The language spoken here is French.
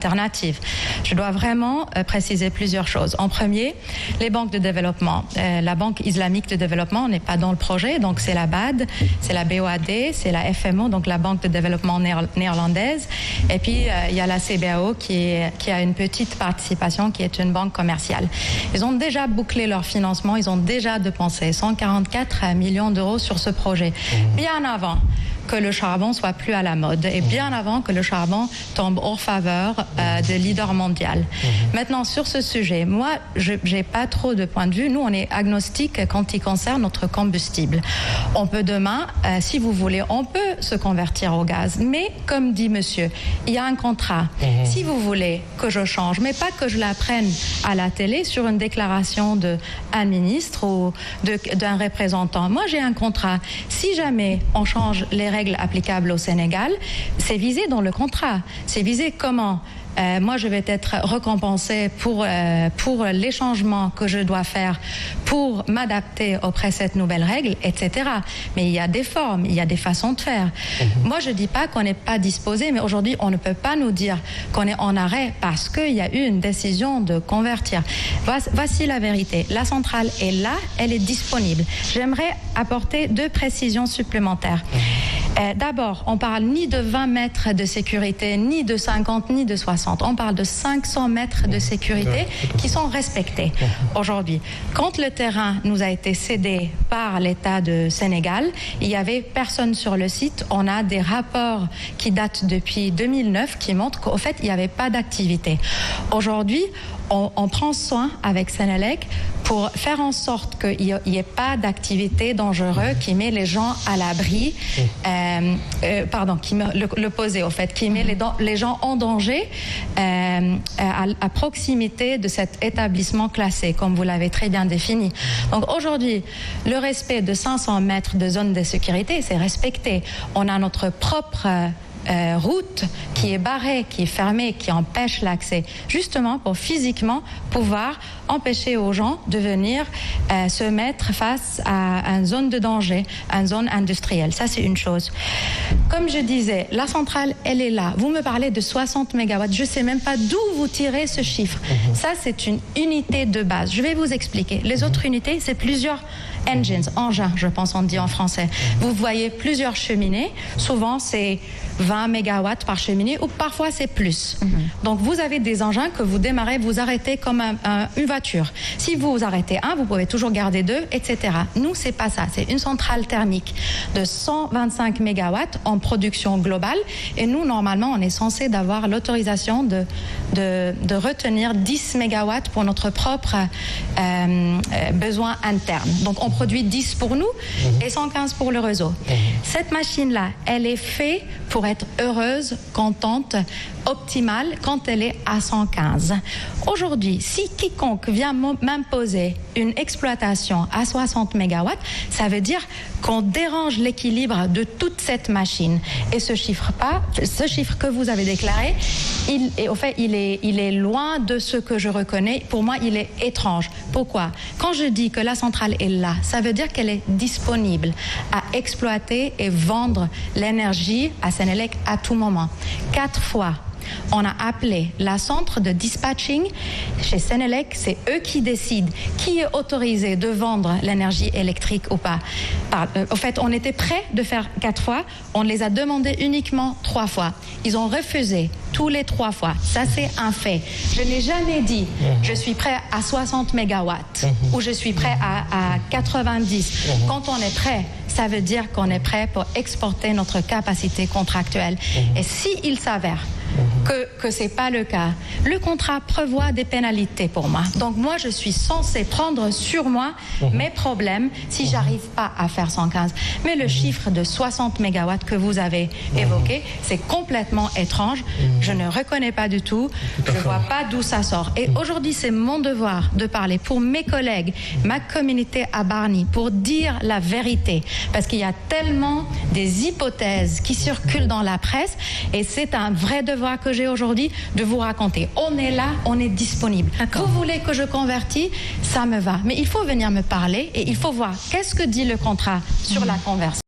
alternative. Je dois vraiment préciser plusieurs choses. En premier, les banques de développement. La Banque islamique de développement n'est pas dans le projet, donc c'est la BAD, c'est la BOAD, c'est la FMO, donc la Banque de développement néerlandaise. Et puis, il y a la CBAO qui a une petite participation, qui est une banque commerciale. Ils ont déjà bouclé leur financement, ils ont déjà dépensé 144 millions d'euros sur ce projet, bien avant que le charbon soit plus à la mode et bien avant que le charbon tombe hors faveur de leader mondial. Maintenant, sur ce sujet, moi, je n'ai pas trop de point de vue. Nous, on est agnostique quand il concerne notre combustible. On peut demain, si vous voulez, on peut se convertir au gaz. Mais, comme dit monsieur, il y a un contrat. Si vous voulez que je change, mais pas que je la prenne à la télé sur une déclaration d'un ministre ou d'un représentant. Moi, j'ai un contrat. Si jamais on change les règles applicables au Sénégal, c'est visé dans le contrat. C'est visé comment ? Moi, je vais être récompensée pour les changements que je dois faire pour m'adapter auprès de cette nouvelle règle, etc. Mais il y a des formes, il y a des façons de faire. Moi, je ne dis pas qu'on n'est pas disposé, mais aujourd'hui, on ne peut pas nous dire qu'on est en arrêt parce qu'il y a eu une décision de convertir. Voici la vérité. La centrale est là, elle est disponible. J'aimerais apporter 2 précisions supplémentaires. D'abord, on parle ni de 20 mètres de sécurité, ni de 50, ni de 60. On parle de 500 mètres de sécurité qui sont respectés aujourd'hui. Quand le terrain nous a été cédé par l'État de Sénégal, il n'y avait personne sur le site. On a des rapports qui datent depuis 2009 qui montrent qu'au fait, il n'y avait pas d'activité. Aujourd'hui, on prend soin avec Sénélec pour faire en sorte qu'il n'y ait pas d'activité dangereuse qui met les gens à l'abri, qui met l'opposé au fait, qui met les gens en danger à proximité de cet établissement classé, comme vous l'avez très bien défini. Donc aujourd'hui, le respect de 500 mètres de zone de sécurité, c'est respecté. On a notre propre route qui est barrée, qui est fermée, qui empêche l'accès, justement pour physiquement pouvoir empêcher aux gens de venir se mettre face à une zone de danger, une zone industrielle. Ça, c'est une chose. Comme je disais, la centrale, elle est là. Vous me parlez de 60 mégawatts. Je ne sais même pas d'où vous tirez ce chiffre. Ça, c'est une unité de base. Je vais vous expliquer. Les autres unités, c'est plusieurs engins, je pense on dit en français. Vous voyez plusieurs cheminées. Souvent, c'est 20 mégawatts par cheminée ou parfois c'est plus. Donc, vous avez des engins que vous démarrez, vous arrêtez comme une voiture. Si vous arrêtez un, vous pouvez toujours garder 2, etc. Nous, c'est pas ça. C'est une centrale thermique de 125 mégawatts en production globale. Et nous, normalement, on est censé d'avoir l'autorisation de retenir 10 mégawatts pour notre propre besoin interne. Donc, on produit 10 pour nous et 115 pour le réseau. Cette machine-là, elle est faite pour être heureuse, contente, optimale quand elle est à 115. Aujourd'hui, si quiconque vient m'imposer une exploitation à 60 mégawatts, ça veut dire qu'on dérange l'équilibre de toute cette machine. Et ce chiffre que vous avez déclaré, il est loin de ce que je reconnais. Pour moi, il est étrange. Pourquoi ? Quand je dis que la centrale est là, ça veut dire qu'elle est disponible à exploiter et vendre l'énergie à Sénélec à tout moment. 4 fois. On a appelé la centre de dispatching chez Sénélec, c'est eux qui décident qui est autorisé de vendre l'énergie électrique ou pas. Au fait, on était prêt de faire 4 fois, on les a demandé uniquement 3 fois. Ils ont refusé tous les 3 fois. Ça, c'est un fait. Je n'ai jamais dit je suis prêt à 60 mégawatts ou je suis prêt à 90. Quand on est prêt, ça veut dire qu'on est prêt pour exporter notre capacité contractuelle. Et s'il s'avère que ce n'est pas le cas, le contrat prévoit des pénalités pour moi. Donc moi, je suis censée prendre sur moi mes problèmes si je n'arrive pas à faire 115. Mais le chiffre de 60 mégawatts que vous avez évoqué, c'est complètement étrange. Je ne reconnais pas du tout. Je ne vois pas d'où ça sort. Et aujourd'hui, c'est mon devoir de parler pour mes collègues, ma communauté à Bargny, pour dire la vérité. Parce qu'il y a tellement des hypothèses qui circulent dans la presse et c'est un vrai devoir que j'ai aujourd'hui de vous raconter. On est là, on est disponible. Vous voulez que je convertis, ça me va. Mais il faut venir me parler et il faut voir qu'est-ce que dit le contrat sur la conversion.